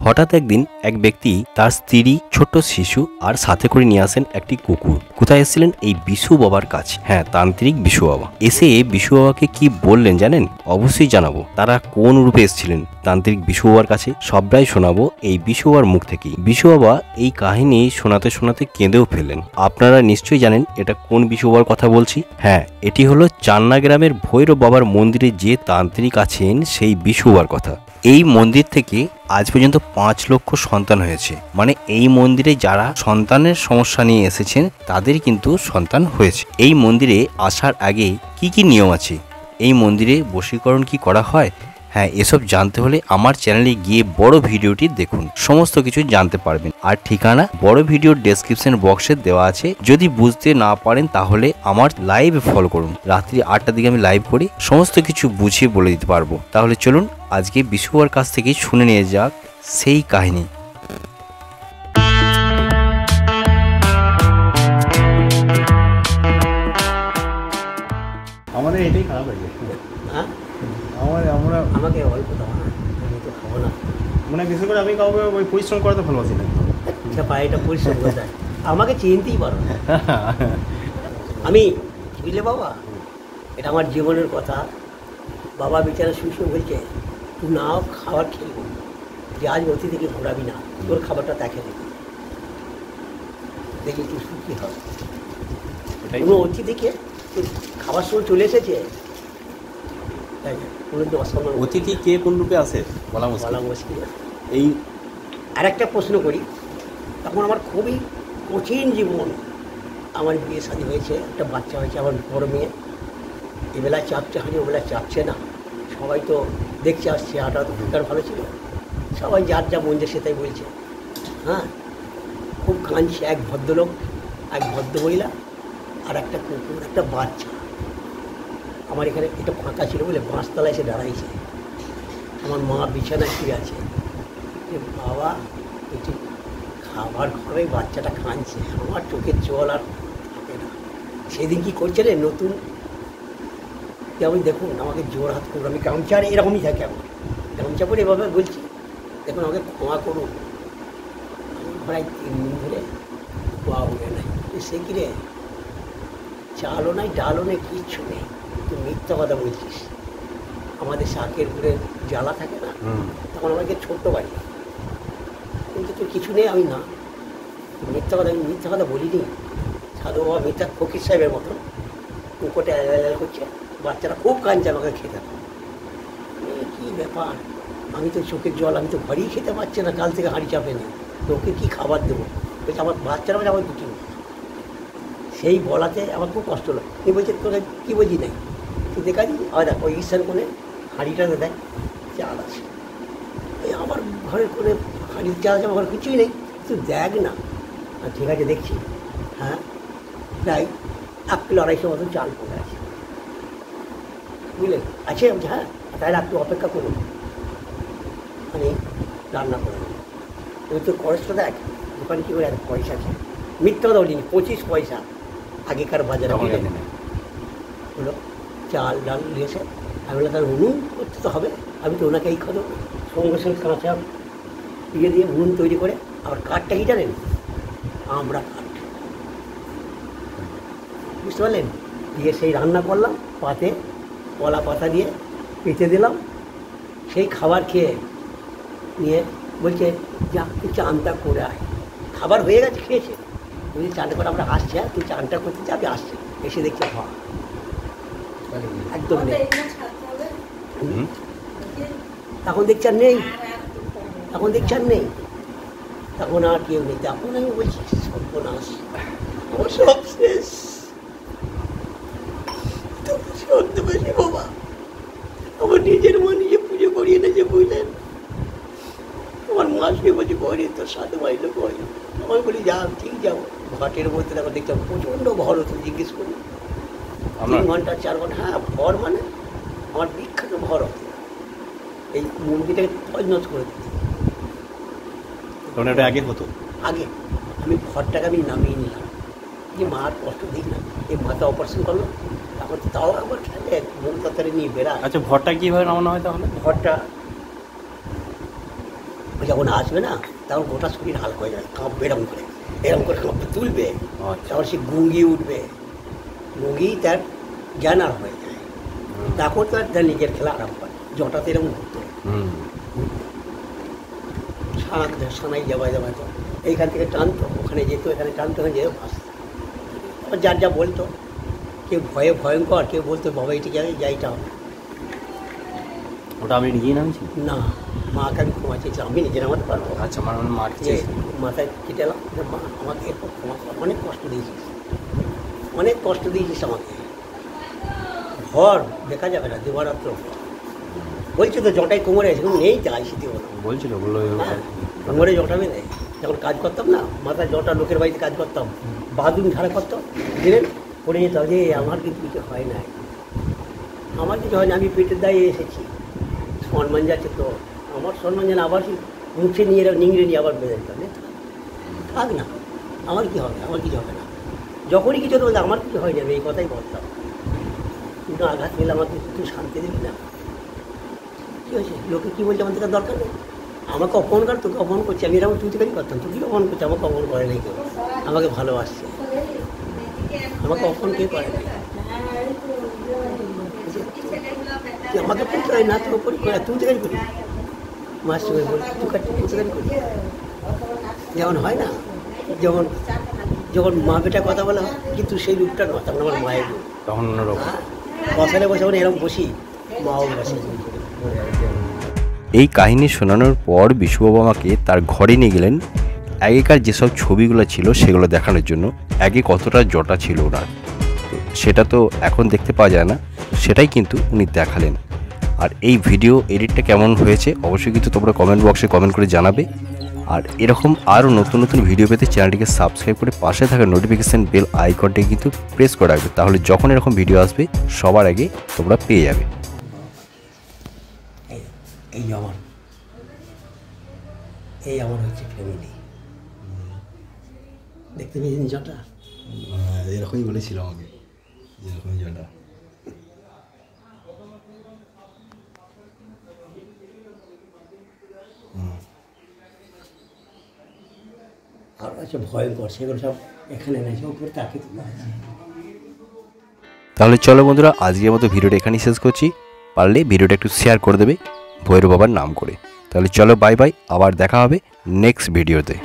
হঠাৎ একদিন এক ব্যক্তি তার স্ত্রী, ছোট্ট শিশু আর সাথে করে নিয়ে আসেন একটি কুকুর। কোথায় এসেছিলেন? এই বিশু বাবার কাছে। হ্যাঁ, তান্ত্রিক বিশু বাবা। এসে বিশু বাবাকে কি বললেন জানেন? অবশ্যই জানাবো। তারা কোন রূপে এসেছিলেন তান্ত্রিক বিশু বাবার কাছে, সবটাই শোনাবো এই বিশু বাবার মুখ থেকেই। বিশু বাবা এই কাহিনী শোনাতে শোনাতে কেঁদেও ফেললেন। আপনারা নিশ্চয়ই জানেন এটা কোন বিশু বাবার কথা বলছি। হ্যাঁ, এটি হলো চান্না গ্রামের ভৈরব বাবার মন্দিরে যে তান্ত্রিক আছেন সেই বিশু বাবার কথা। এই মন্দির থেকে আজ পর্যন্ত 5 লক্ষ সন্তান হয়েছে। মানে এই মন্দিরে যারা সন্তানের সমস্যা নিয়ে এসেছেন তাদের কিন্তু সন্তান হয়েছে। এই মন্দিরে আসার আগে কি কি নিয়ম আছে, এই মন্দিরে বশীকরণ কি করা হয়, হ্যাঁ, এসব জানতে হলে আমার চ্যানেলে গিয়ে বড় ভিডিওটি দেখুন, সমস্ত কিছু জানতে পারবেন। আর ঠিকানা বড় ভিডিওর ডেসক্রিপশন বক্সে দেওয়া আছে। যদি বুঝতে না পারেন তাহলে আমার লাইভে ফলো করুন। রাত্রি 8টার দিকে আমি লাইভ করি, সমস্ত কিছু বুঝিয়ে বলে দিতে পারবো। তাহলে চলুন আজকে বিশু বাবার কাছ থেকে শুনে নিয়ে যাক সেই কাহিনী। আমাদের এটাই খারাপ হয়ে গেছে। হ্যাঁ, আমরা আমাকে অল্প দাও না, আমি তো খাবো না। মানে বিশেষ করে আমি কাউকে ওই পরিশ্রম করতে ভালোবাসি না। আচ্ছা, পায়েটা পরিশ্রম করতে হয়। আমাকে চিনতেই পারো না। আমি বুঝলে বাবা, এটা আমার জীবনের কথা। বাবা বিচারা শুশু বলছে তুই নাও খাবার খেলবো, যে আজ অতি থেকে ঘোরাবি না, তোর খাবারটা দেখে দেখি তুই সুখী হবে। কোনো অতি থেকে খাবার সময় চলে এসেছে, অতিথি কে কোন রূপে আসে বলা মুশকিল। এই আর একটা প্রশ্ন করি, তখন আমার খুবই কঠিন জীবন। আমার বিয়ে শাদী হয়েছে, একটা বাচ্চা হয়েছে, আমার বড় মেয়ে। এবেলা চাপছে হয়নি, ওবেলা চাপছে না। সবাই তো দেখছে আসছে, হঠাৎ দরকার ভালো ছিল, সবাই যার যা মন যে সেটাই বলছে। হ্যাঁ, খুব কাঁদছে এক ভদ্রলোক, এক ভদ্রমহিলা, আর একটা কুকুর, একটা বাচ্চা। আমার এখানে এটা ফাঁকা ছিল বলে বাঁশতলায় এসে দাঁড়াইছে। আমার মা বিছানায় শুয়ে আছে, যে বাবা একটু খাবার ঘরে বাচ্চাটা কাঁদছে। আমার চোখের জল আর থাকে না। সেদিন কী করছে রে, নতুন যেমন দেখুন আমাকে জোর হাত করুন, আমি গামছা এরকমই থাকে, আমার গামছা পরে এভাবে বলছি, দেখুন আমাকে ক্ষমা করুন, আমার ঘরে 3 দিন ধরে খোয়া হয়ে নাই। সে কি রে, চালও নাই, ডালও নেই, কিচ্ছু নেই, তুই মিথ্যা কথা বলছিস। আমাদের শাকের উপরে জ্বালা থাকে না, তখন আমাকে ছোট্ট বাড়ি, কিন্তু তোর কিছু নেই। আমি না, মিথ্যা কথা, আমি মিথ্যা কথা বলিনি। সাধু বাবা মিথ্যা ফকির সাহেবের মতো কুকুরটা এলাল করছে, বাচ্চারা খুব কাঁদছে আমাকে খেতে। কী ব্যাপার, আমি তো চোখের জল, আমি তো ঘরেই খেতে পারছি না, কাল থেকে হাঁড়ি চাপে নেই, তোকে কী খাবার দেবো? বলছে আমার বাচ্চারা আমার দুটি। সেই বলাতে আমার খুব কষ্ট হলো। এই বলছে তোকে কী বলছি নাই, তুই দেখা দিই আবার দেখ ওই ঈশান কোণে হাঁড়িটাতে দেখ চাল আছে, এই আমার ঘরের কোণে হাঁড়ির চাল আছে, আমার কিছুই নেই, তুই দেখ না। ঠিক আছে দেখছি, হ্যাঁ প্রায় 1 কিলো 250 মতো চাল পড়ে আছে, বুঝলেন আছে। হ্যাঁ তাহলে একটু অপেক্ষা করুন, মানে রান্না করে নেব। তুই তোর খরচটা দেখ, দোকানে কী করে এত পয়সা আছে, মিথ্যা কথা বলিনি, 25 পয়সা আগেকার বাজারে হলো। চাল ডাল দিয়েছে, আমি বললাম তার উনুন করতে তো হবে, আমি তো ওনাকে এই খাবো সঙ্গে সঙ্গে কাঁচা ইয়ে দিয়ে উনুন তৈরি করে, আবার কাঠটা কি জানেন, আমরা কাঠ, বুঝতে পারলেন, দিয়ে সেই রান্না করলাম, পাতে কলা পাতা দিয়ে পেতে দিলাম। সেই খাবার খেয়ে নিয়ে বলছে যা তুই চানটা করে আয়, খাবার হয়ে গেছে, খেয়েছে, বলছি চানটা করে আমরা আসছি, হ্যাঁ তুই চানটা করতে যাবি, আসছি। এসে দেখছে হওয়া একদম নেই, তখন দেখছি আর নেই, তখন দেখছি আর নেই, তখন আর কেউ নেই। তখন আমি বলছি সর্বনাশ, আমার সব শেষ। বেশি বাবা, আমার নিজের মা নিজে পুজো করিয়ে এনেছে, বুঝলেন। আমার মা সে বলছে করি, তোর সাথে বাড়িতে করি। আমি বলি যা ঠিক যাবো। ঘাটের মধ্যে তখন দেখতাম প্রচণ্ড ভর হতো, জিজ্ঞেস করি 3 ঘন্টা 4 ঘন্টা, হ্যাঁ ভর মানে আমার বিখ্যাত ভর হতো, এই মন্দিরটাকে তজনজ করে দিত। ওটা আগে হতো, আগে আমি ভরটাকে আমি নামিয়ে নিলাম, যে মার কষ্ট দিই না, এই মাথা অপারেশন করলো, তখন তাও আবার খেলে মন তাড়াতাড়ি নিয়ে বেড়ায়। আচ্ছা ভরটা কীভাবে নামানো হয় তাহলে? ভরটা ও যখন আসবে না তখন গোটা শরীর হালকা হয়ে যাবে, কাঁপবে এরকম করে কাঁপতে তুলবে, তারপর সে গুঙ্গি উঠবে, গুঙ্গি তার জ্ঞান আর হয়ে যায়, তারপর তার নিজের খেলা আরম্ভ করে। জটাতে এরকম ঘুরতো, সানাই যাওয়া তো এইখান থেকে টানতো, ওখানে যেত, এখানে টানতো, ওখানে যেত, ভাসতো। আবার যার যা বলতো, কেউ ভয়ে ভয়ঙ্কর, কেউ বলতো বাবা এটি যাইটা হবে ওটা আপনি নিজেই নামছি? না, মাকে আমি ক্ষমা চেয়েছি, আমি নিজের আমাদের পারবো। আচ্ছা, আমার মাকে যে মাথায় কেটে এলাম, মা আমাকে এরপর ক্ষমা কর, অনেক কষ্ট দিয়েছিস, অনেক কষ্ট দিয়েছিস আমাকে, ঘর দেখা যাবে না, দেবারাত্র বলছি তো জটাই কোমরে আছে, নেই তাই শীতে বলো বলছিল, বললো কোমরে জটা বেঁধে যখন কাজ করতাম না, মাথায় জটা, লোকের বাড়িতে কাজ করতাম, বাদুন ঝাড়া করতাম, দিলেন পড়ে যেত যে আমার কিন্তু কিছু হয় নাই, আমার কিছু হয় না, আমি পেটের দায়ে এসেছি, সম্মান যাচ্ছে তো আমার সম্মান যেন আবার মুখে নিয়ে নিংড়ে নিয়ে আবার বেঁধে দিতাম, থাক না, আমার কী হবে, আমার কিছু হবে না, যখনই কিছু বলতে আমার কিছু হয় না, আমি এই কথাই বলতাম, কিন্তু আঘাত পেলে আমাকে একটু শান্তি দিবি না, কী হয়েছে, লোকে কী বলছে, আমার থেকে দরকার নেই, আমাকে অপমান কর, তোকে অপমান করছি, আমি এরকম তুই থেকে করতাম, তুই অপমান করছি, আমাকে অপমান করে নেই কেউ, আমাকে ভালোবাসছে, আমাকে অপমান কেউ করে নেই, তুই আমাকে করতে হয় না, তোকে করি তুই থেকে করি, মার সঙ্গে বলি তুই কাটতে থেকে করি, যেমন হয় না, যখন মা বেটা কথা বলা হয়, কিন্তু সেই রূপটা নয়, তখন আমার মায়ের রূপ, তখন অন্যরকম। বসালে বসে এরকম বসি, মাও বসে। এই কাহিনী শোনানোর পর বিশু বাবা আমাকে তার ঘরে নিয়ে গেলেন, আগেকার যেসব ছবিগুলো ছিল সেগুলো দেখানোর জন্য। আগে কতটা জটা ছিল ওনার, সেটা তো এখন দেখতে পাওয়া যায় না, সেটাই কিন্তু উনি দেখালেন। আর এই ভিডিও এডিটটা কেমন হয়েছে অবশ্যই কিন্তু তোমরা কমেন্ট বক্সে কমেন্ট করে জানাবে। আর এরকম আরও নতুন নতুন ভিডিও পেতে চ্যানেলটিকে সাবস্ক্রাইব করে পাশে থাকা নোটিফিকেশান বেল আইকনটিকে কিন্তু প্রেস করে রাখবে, তাহলে যখন এরকম ভিডিও আসবে সবার আগে তোমরা পেয়ে যাবে। এই আমার হচ্ছে ফ্যামিলি, দেখতে পেয়েছেন জটা, এরকমই বলেছিল আমাকে, এরকমই জটা। আর আছে ভয়ঙ্কর, সেগুলো সব এখানে নেই, সব উপরে তাকে তোলা আছে। তাহলে চলো বন্ধুরা, আজকের মতো ভিডিওটা এখানেই শেষ করছি, পারলে ভিডিওটা একটু শেয়ার করে দেবে ভৈরব বাবার নাম করে। তাহলে চলো, বাই বাই, আবার দেখা হবে নেক্সট ভিডিওতে।